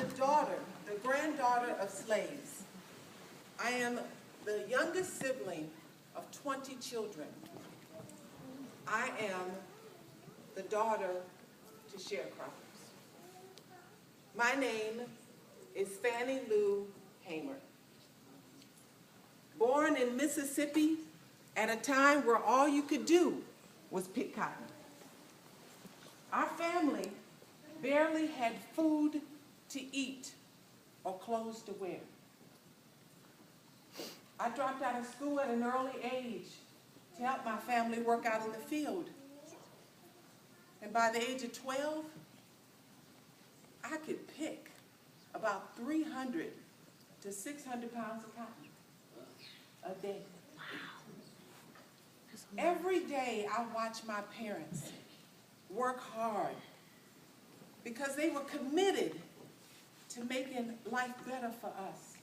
the granddaughter of slaves. I am the youngest sibling of 20 children. I am the daughter to sharecroppers. My name is Fannie Lou Hamer. Born in Mississippi at a time where all you could do was pick cotton. Our family barely had food to eat or clothes to wear. I dropped out of school at an early age to help my family work out in the field. And by the age of 12, I could pick about 300 to 600 pounds of cotton a day. Every day I watched my parents work hard because they were committed to making life better for us.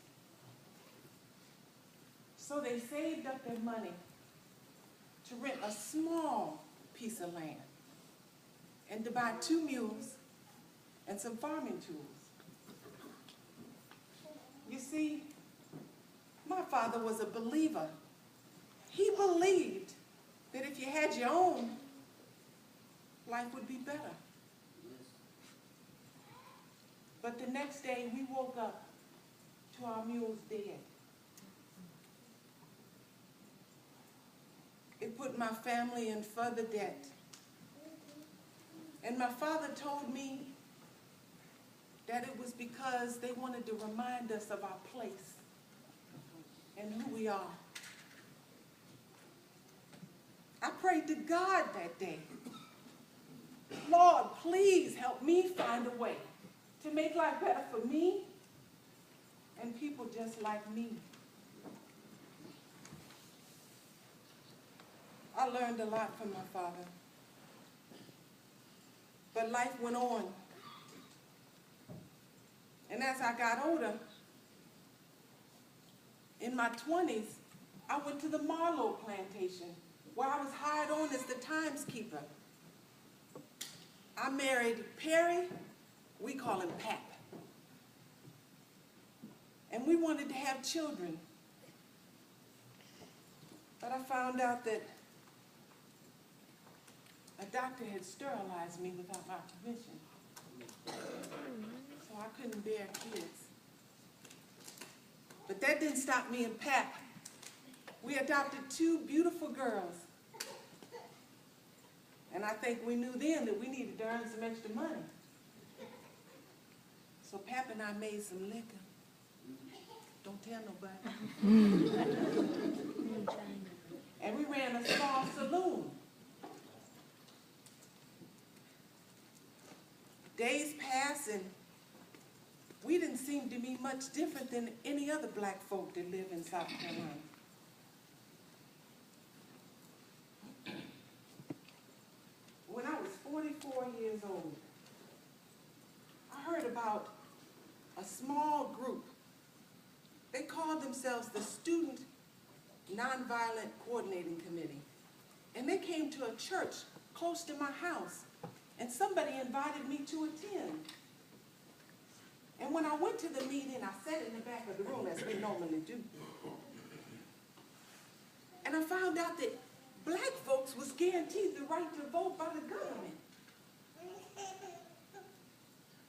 So they saved up their money to rent a small piece of land and to buy 2 mules and some farming tools. You see, my father was a believer. He believed that if you had your own, life would be better. But the next day, we woke up to our mules dead. It put my family in further debt. And my father told me that it was because they wanted to remind us of our place and who we are. I prayed to God that day, Lord, please help me find a way to make life better for me and people just like me. I learned a lot from my father, but life went on. And as I got older, in my 20s, I went to the Marlowe plantation where I was hired on as the timeskeeper. I married Perry, we call him Pap. And we wanted to have children. But I found out that a doctor had sterilized me without my permission. So I couldn't bear kids. But that didn't stop me and Pap. We adopted 2 beautiful girls. And I think we knew then that we needed to earn some extra money. So Pap and I made some liquor. Don't tell nobody. And we ran a small saloon. Days passed and we didn't seem to be much different than any other black folk that live in South Carolina. When I was 44 years old, I heard about a small group. They called themselves the Student Nonviolent Coordinating Committee. And they came to a church close to my house, and somebody invited me to attend. And when I went to the meeting, I sat in the back of the room, as we normally do. And I found out that black folks was guaranteed the right to vote by the government.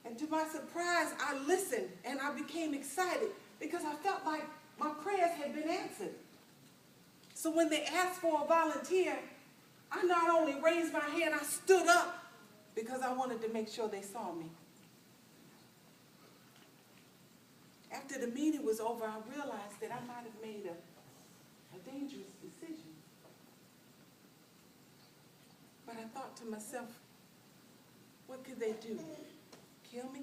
And to my surprise, I listened and I became excited because I felt like my prayers had been answered. So when they asked for a volunteer, I not only raised my hand, I stood up because I wanted to make sure they saw me. After the meeting was over, I realized that I might have made a dangerous decision. But I thought to myself, what could they do? Kill me?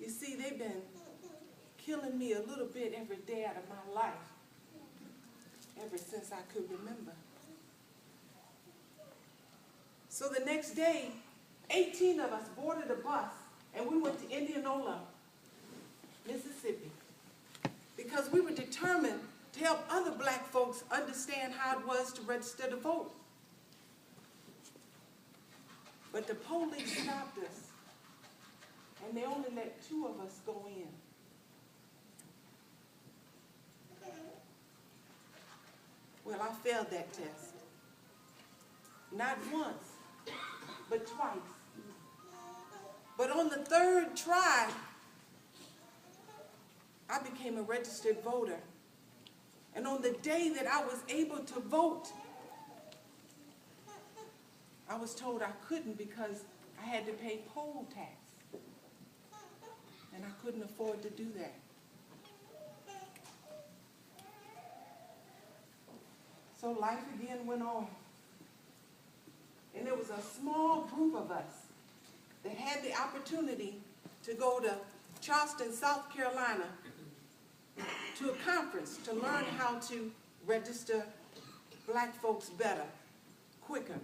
You see, they've been killing me a little bit every day out of my life, ever since I could remember. So the next day, 18 of us boarded a bus and we went to Indianola, Mississippi, because we were determined to help other black folks understand how it was to register to vote. But the police stopped us and they only let 2 of us go in. Well, I failed that test. Not once, but twice. But on the 3rd try, I became a registered voter. And on the day that I was able to vote, I was told I couldn't because I had to pay poll tax. And I couldn't afford to do that. So life again went on. And there was a small group of us that had the opportunity to go to Charleston, South Carolina, to a conference to learn how to register black folks better, quicker.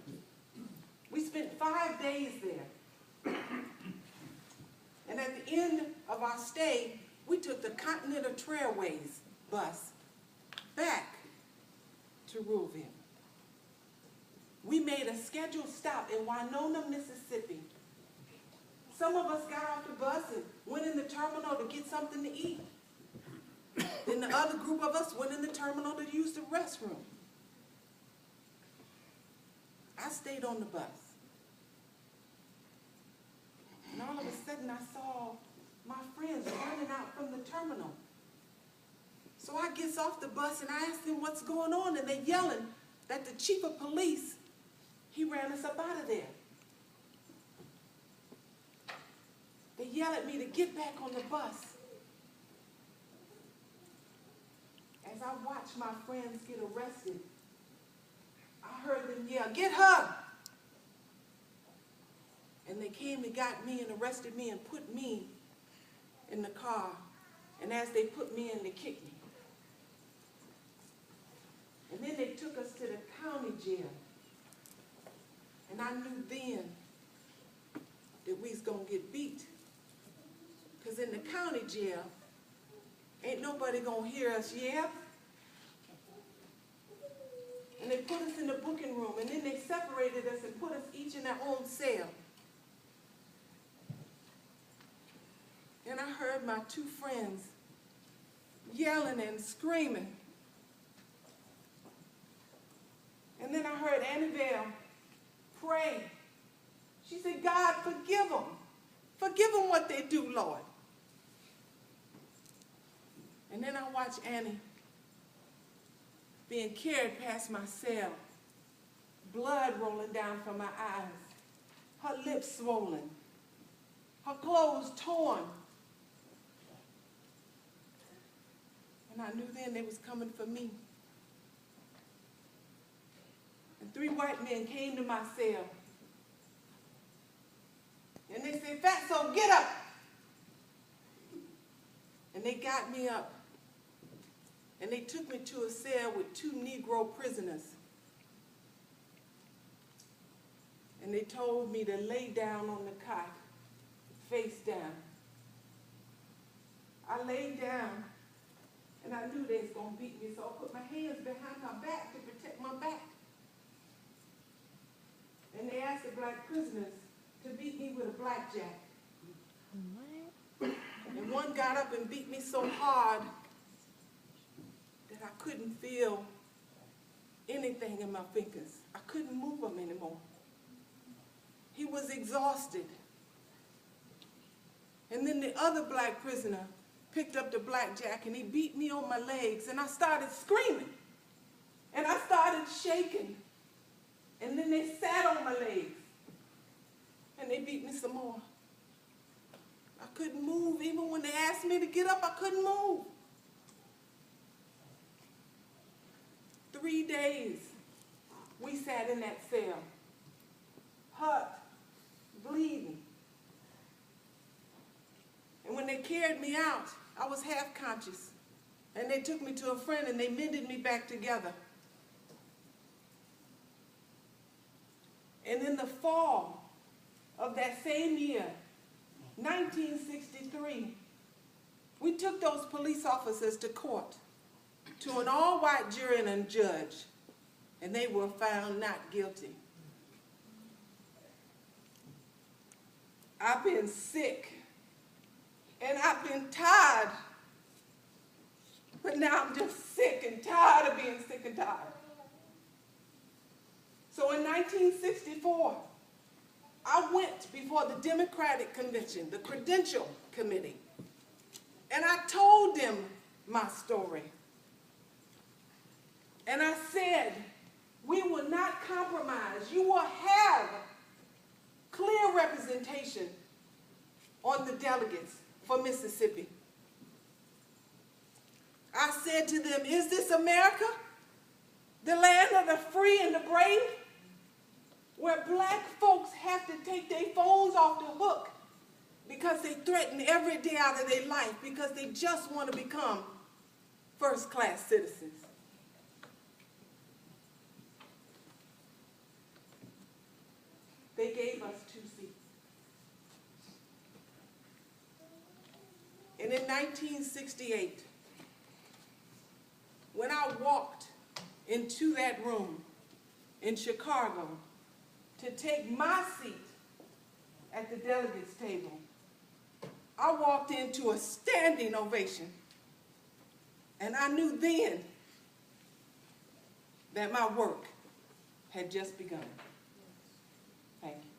We spent 5 days there. And at the end of our stay, we took the Continental Trailways bus back to Ruleville. We made a scheduled stop in Winona, Mississippi. Some of us got off the bus and went in the terminal to get something to eat. Then the other group of us went in the terminal to use the restroom. I stayed on the bus. And all of a sudden I saw my friends running out from the terminal. So I gets off the bus and I asked them what's going on, and they're yelling that the chief of police, he ran us up out of there. They yell at me to get back on the bus. As I watched my friends get arrested, I heard them yell, "Get her!" And they came and got me and arrested me and put me in the car. And as they put me in, they kicked me. And then they took us to the county jail. And I knew then that we was going to get beat. Because in the county jail, ain't nobody going to hear us yell. And they put us in the booking room, and then they separated us and put us each in our own cell. And I heard my 2 friends yelling and screaming. And then I heard Annabelle pray. She said, "God, forgive them. Forgive them what they do, Lord." And then I watched Annie being carried past my cell, blood rolling down from my eyes, her lips swollen, her clothes torn. And I knew then they was coming for me. And 3 white men came to my cell. And they said, "Fatso, get up." And they got me up. And they took me to a cell with 2 Negro prisoners. And they told me to lay down on the cot, face down. I laid down, and I knew they was going to beat me, so I put my hands behind my back to protect my back. And they asked the black prisoners to beat me with a blackjack. And one got up and beat me so hard that I couldn't feel anything in my fingers. I couldn't move them anymore. He was exhausted. And then the other black prisoner picked up the blackjack and he beat me on my legs, and I started screaming. And I started shaking. And then they sat on my legs and they beat me some more. I couldn't move. Even when they asked me to get up, I couldn't move. 3 days we sat in that cell, hurt, bleeding. And when they carried me out, I was half conscious. And they took me to a friend and they mended me back together. And in the fall of that same year, 1963, we took those police officers to court, to an all-white jury and a judge, and they were found not guilty. I've been sick And I've been tired, but now I'm just sick and tired of being sick and tired. So in 1964, I went before the Democratic Convention, the Credential Committee, and I told them my story. And I said, we will not compromise. You will have clear representation on the delegates for Mississippi. I said to them, is this America, the land of the free and the brave, where black folks have to take their phones off the hook because they threaten every day out of their life because they just want to become first-class citizens? They gave us 2 seats. And in 1968, when I walked into that room in Chicago to take my seat at the delegates table, I walked into a standing ovation. And I knew then that my work had just begun. Thank you.